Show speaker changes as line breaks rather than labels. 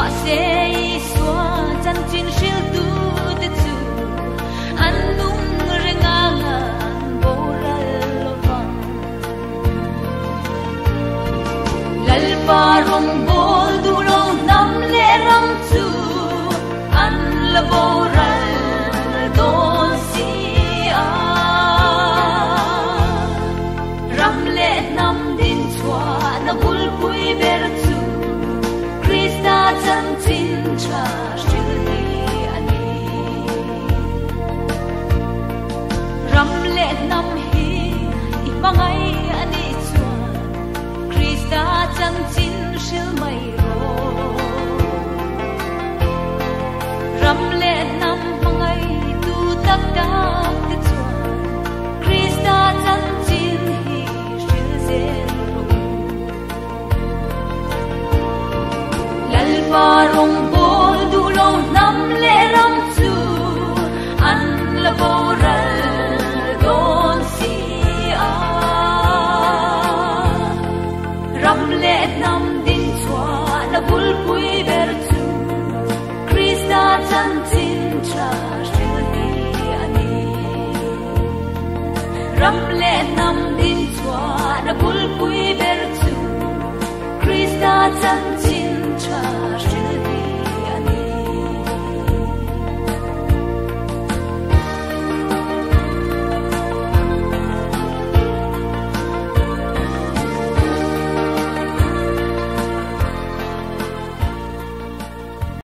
sẽ xóa chân chín siêu tu de chu an nung renga ngan boral lovang lal parong bol du long nam le ram chu an la boral don si a ram le nam din chua na bul pui ber chu Krista chan chin cha shili ani ram le nam hi ipangai ani chua Krista chan chin shil mai ro ram le nam pangai tu tak tak te chua Krista chan chin hi shil zen parong bol du long nam le ram chu an la boral don si a ram le nam din chua na bul pui ber chu Krista chan chin cha shili ani ram le nam din chua na bul pui ber chu Krista chan